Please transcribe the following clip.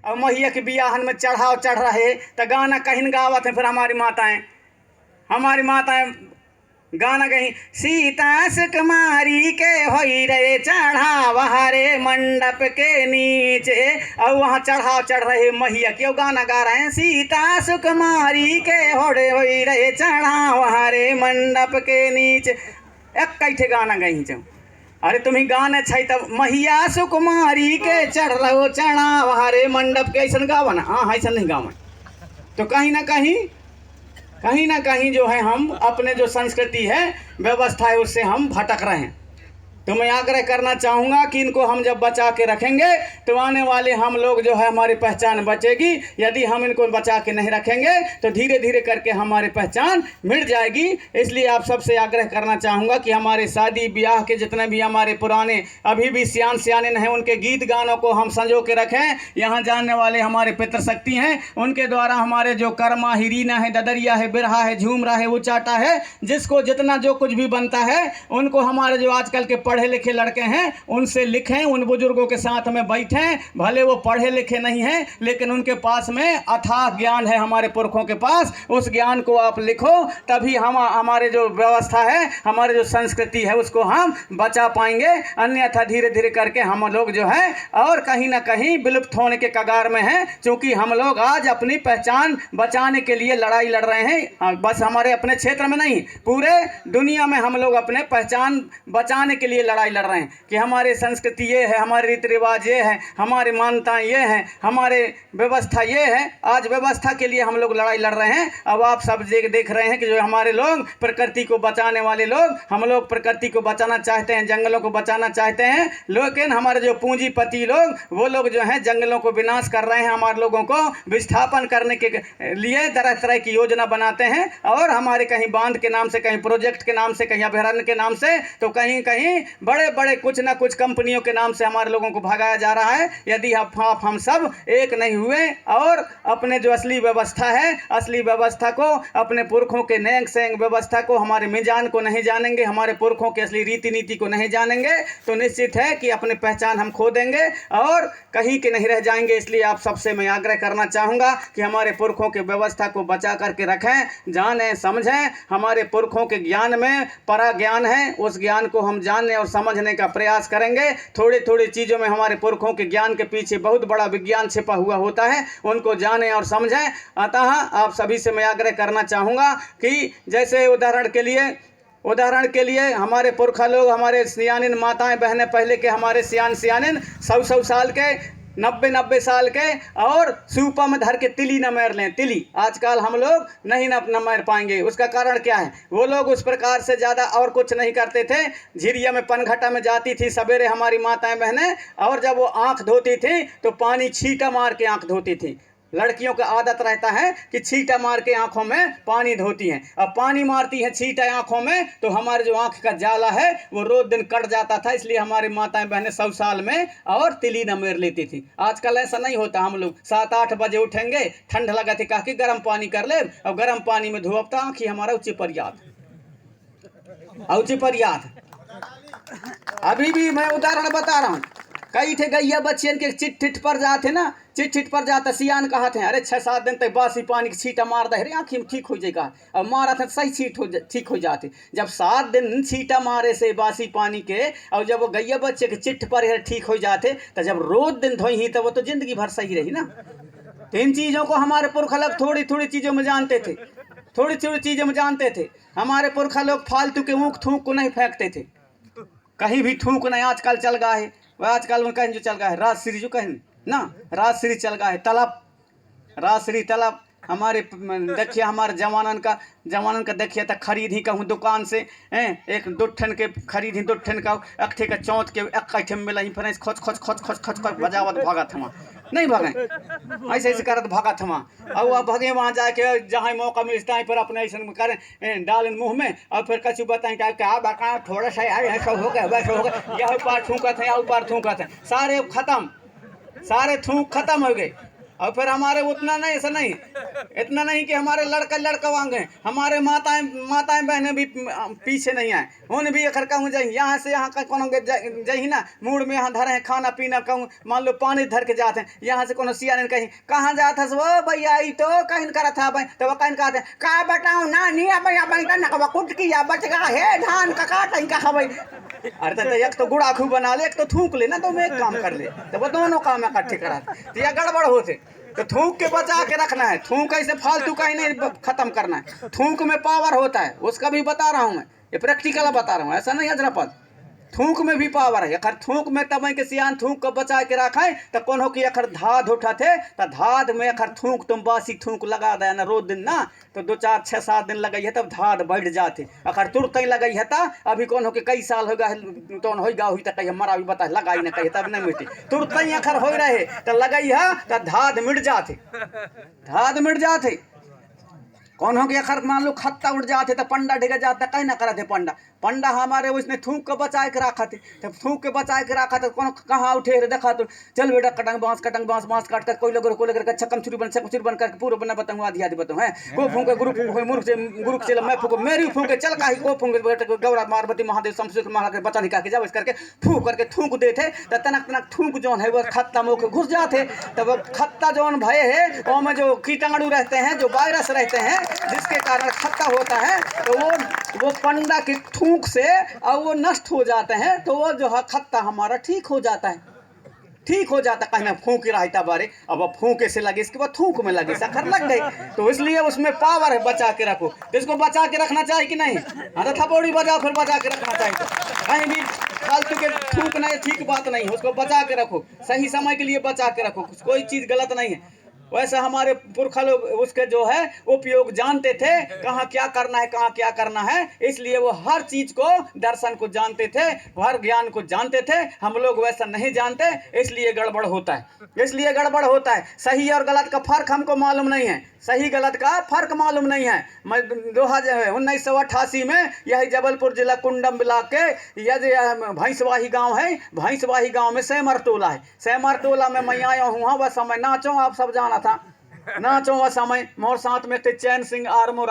और मैया के बियाहन में चढ़ाव चढ़ रहे तो गाना कहीं गावत है। फिर हमारी माताएं गाना कहीं सीता सुकुमारी के होई रे चढ़ाव हरे मंडप के नीचे, और वहाँ चढ़ाव चढ़ रहे मैया क्यों गाना गा रहे हैं सीता सुकुमारी के होड़े होई रे चढ़ाव हरे मंडप के नीचे। एक कैठे गाना गई चो अरे तुम्हें गाना छै तब मैया सुकुमारी के चढ़ रहो चढ़ाव हरे मंडप के ऐसा गावन। हाँ ऐसा नहीं गावन। तो कहीं ना कहीं जो है हम अपने जो संस्कृति है व्यवस्था है उससे हम भटक रहे हैं। तो मैं आग्रह करना चाहूँगा कि इनको हम जब बचा के रखेंगे तो आने वाले हम लोग जो है हमारी पहचान बचेगी। यदि हम इनको बचा के नहीं रखेंगे तो धीरे धीरे करके हमारी पहचान मिट जाएगी। इसलिए आप सबसे आग्रह करना चाहूँगा कि हमारे शादी ब्याह के जितने भी हमारे पुराने अभी भी सियाने हैं उनके गीत गानों को हम संजो के रखें। यहाँ जानने वाले हमारे पितृशक्ति हैं उनके द्वारा हमारे जो कर्मा हिरीना है ददरिया है बिरहा है झूमरा है उचाटा है जिसको जितना जो कुछ भी बनता है उनको हमारे जो आजकल के पढ़े लिखे लड़के हैं उनसे लिखें। उन बुजुर्गों के साथ में बैठें। भले वो पढ़े लिखे नहीं हैं लेकिन उनके पास में अथाह ज्ञान है हमारे पुरखों के पास। उस ज्ञान को आप लिखो तभी हम हमारे जो व्यवस्था है हमारे जो संस्कृति है उसको हम बचा पाएंगे। अन्यथा धीरे धीरे करके हम लोग जो है और कहीं ना कहीं विलुप्त होने के कगार में हैं। क्योंकि हम लोग आज अपनी पहचान बचाने के लिए लड़ाई लड़ रहे हैं। बस हमारे अपने क्षेत्र में नहीं पूरे दुनिया में हम लोग अपने पहचान बचाने के लिए लड़ाई लड़ रहे हैं कि हमारे संस्कृति ये है हमारे रीति रिवाज ये है हमारी मान्यताएं ये हैं हमारे व्यवस्था ये है। आज व्यवस्था के लिए हम लोग लड़ाई लड़ रहे हैं। अब आप सब देख रहे हैं कि जो हमारे लोग प्रकृति को बचाने वाले लोग हम लोग प्रकृति को बचाना चाहते हैं जंगलों को बचाना चाहते हैं। लेकिन हमारे जो पूंजीपति लोग वो लोग जो हैं जंगलों को विनाश कर रहे हैं। हमारे लोगों को विस्थापन करने के लिए तरह तरह की योजना बनाते हैं और हमारे कहीं बांध के नाम से कहीं प्रोजेक्ट के नाम से कहीं अभयारण्य के नाम से तो कहीं कहीं बड़े बड़े कुछ ना कुछ कंपनियों के नाम से हमारे लोगों को भगाया जा रहा है। यदि हम सब एक नहीं हुए और अपने जो असली व्यवस्था है असली व्यवस्था को अपने पुरखों के नेंग सेंग व्यवस्था को हमारे मिजान को नहीं जानेंगे हमारे पुरखों के असली रीति नीति को नहीं जानेंगे तो निश्चित है कि अपनी पहचान हम खो देंगे और कहीं के नहीं रह जाएंगे। इसलिए आप सबसे मैं आग्रह करना चाहूँगा कि हमारे पुरखों के व्यवस्था को बचा करके रखें जानें समझें। हमारे पुरखों के ज्ञान में परा ज्ञान है उस ज्ञान को हम जानने और समझने का प्रयास करेंगे। थोड़ी थोड़ी चीज़ों में हमारे पुरखों के ज्ञान के पीछे बहुत बड़ा विज्ञान छिपा हुआ होता है उनको जानें और समझें। अतः आप सभी से मैं आग्रह करना चाहूँगा कि जैसे उदाहरण के लिए हमारे पुरखा लोग हमारे सियानिन माताएं बहनें पहले के हमारे सियानिन 100 साल के 90 साल के और सूपा में धर के तिली न मैर लें। तिली आजकल हम लोग नहीं न मैर पाएंगे। उसका कारण क्या है वो लोग उस प्रकार से ज़्यादा और कुछ नहीं करते थे। झिरिया में पनघटा में जाती थी सवेरे हमारी माताएं बहनें और जब वो आँख धोती थी तो पानी छींटा मार के आँख धोती थी। लड़कियों का आदत रहता है कि छींटा मार के आंखों में पानी धोती हैं। अब पानी मारती है छींटा आंखों में तो हमारे जो आंख का जाला है वो रोज दिन कट जाता था। इसलिए हमारी माताएं बहनें 100 साल में और तिली न मेर लेती थी। आजकल ऐसा नहीं होता। हम लोग 7-8 बजे उठेंगे ठंड लगा थी कह के गर्म पानी कर ले और गर्म पानी में धोपता आँखी हमारा ऊँची पर याद। अभी भी मैं उदाहरण बता रहा हूँ। कई थे गैया बच्चियन के चिट पर जाते ना चिट पर जाता सियान कहते हैं अरे 6-7 दिन तक बासी पानी की छींटा मार दे आँखी में ठीक हो जाएगा। अब मारा था सही ठीक हो जाते। जब 7 दिन छींटा मारे से बासी पानी के और जब वो गैया बच्चे के चिट पर ठीक हो जाते तो जब रोज दिन धोई ही तो वो तो जिंदगी भर सही रही ना। तो इन चीज़ों को हमारे पुरखा लोग थोड़ी थोड़ी चीज़ों में जानते थे। थोड़ी थोड़ी चीज़ों में जानते थे। हमारे पुरखा लोग फालतू के ऊँख थूक को नहीं फेंकते थे। कहीं भी थूक नहीं आजकल चल गया है। वह आजकल में कहीं जो चल गया है राजश्री जो कहीं ना राजश्री चल गया है तलब राजश्री तलब। हमारे देखिए हमारे जवानन का देखिए तो खरीद ही कहूँ दुकान से एक दुठन के खरीद ही दुठन का अखठे का चौथ के एक मिला ही फ्रेंस खोच बजावत भागत हम नहीं भागे ऐसे करत भागत हम और वह भगे वहाँ जाके जहाँ मौका मिलता है पर अपने ऐसा करें डालें मुँह में और फिर कछु बताएं क्या बका थोड़ा सा ऐसा हो गया वैसा हो गया यह पार थूकत है या ऊपर थूकत है सारे थूक खत्म हो गए। और फिर हमारे उतना नहीं, ऐसा नहीं, इतना नहीं कि हमारे लड़का वांगे, हमारे माताएं बहनें भी पीछे नहीं आए। उन भी अखर कहूँ जाही यहाँ से यहाँ का कोनो जही ना मूड में यहाँ धरे हैं खाना पीना, कहूँ मान लो पानी धर के जाते हैं, यहाँ से कोनो सिया नहीं कहीं कहाँ जात हस वो भैया ई तो कहीं करा था भाई, तो वो कहीं कहते का बताऊँ ना नहीं अब कुट की या बच गया है धान का काट कहीं कहा भाई। अरे तो एक तो गुड़ा खूब बना ले, एक तो थूक ले ना, तो मैं एक काम कर ले, तो वो दोनों काम इकट्ठे करा तो यह गड़बड़ होते। तो थूक के बचा के रखना है, थूक ऐसे फालतू का ही नहीं खत्म करना है। थूक में पावर होता है, उसका भी बता रहा हूँ मैं, ये प्रैक्टिकल बता रहा हूँ, ऐसा नहीं अजरपद। थूक में भी पावर है, अखर थूक में तब के सियान थूक को बचा के रखे तो कौन हो कि अखर धाद उठा थे तो धाद में अखर थूक तुम बासी थूक लगा दे ना रोज दिन ना, तो 2 4 6 7 दिन लगे है तब धाद बढ़ जाते। अखर तुरंत ही लगी है ता अभी कौन हो कि कई साल होगा तो होगा हुई तो कही मरा भी बता लगाई ना कही तब नहीं मिटी, तुरंत ही अखर हो रहे तो लगई है तो धाद मिट जाते, धाद मिट जाते। कौन हो गया अखर मान लो खत्ता उड़ जाते तो पंडा ढिग जाता, कहीं ना करते पंडा हमारे उसने थूक के बचा के रखा थे, तब थूक के बचा के रखा था कौन कहाँ उठे रे देखा तो चल बेटा कटंग बांस बांस काट कर कोई लगे छक्कम छुरी बन करके पूरा बना बताऊँ आधी आधी बताऊँ है को फूके गुरु चल मैं फूको मेरी फूके चल का को फूके गौरा पार्वती महादेव शमशेर महाराज बचा निकाल के जाओ इस करके फूक करके थूक देते तो तनक थूक जौन है वो खत्ता मुँह घुस जाते। तब वो खत्ता जौन भय है वो में जो कीटाणु रहते हैं, जो वायरस रहते हैं जिसके कारण खत्ता होता है, तो वो पंडा के थूक से और वो नष्ट हो जाते हैं, तो वो जो है खत्ता हमारा ठीक हो जाता है, ठीक हो जाता। कहीं मैं फूक रहता बारे अब फूके से लगे इसके बाद थूक में लगे सखर लग गई, तो इसलिए उसमें पावर है, बचा के रखो। तो इसको बचा के रखना चाहिए कि नहीं? हाँ तो थपोड़ी बजाओ फिर बचा के रखना चाहिए। तो कहीं भी फालतू के थूकना ये ठीक बात नहीं है, उसको बचा के रखो, सही समय के लिए बचा के रखो, कोई चीज़ गलत नहीं है। वैसे हमारे पुरखा लोग उसके जो है उपयोग जानते थे, कहाँ क्या करना है कहाँ क्या करना है, इसलिए वो हर चीज को दर्शन को जानते थे, हर ज्ञान को जानते थे। हम लोग वैसा नहीं जानते, इसलिए गड़बड़ होता है, इसलिए गड़बड़ होता है। सही और गलत का फर्क हमको मालूम नहीं है, सही गलत का फर्क मालूम नहीं है। मैं 1988 में यही जबलपुर जिला कुंडम ब्लॉक के यह भैंसवाही गांव है, भैंसवाही गांव में सेमर टोला है, सेमर टोला में मैं आया हूँ। वह समय नाचो आप सब जाना था, नाचो वह समय मोर साथ में थे चैन सिंह आर्मो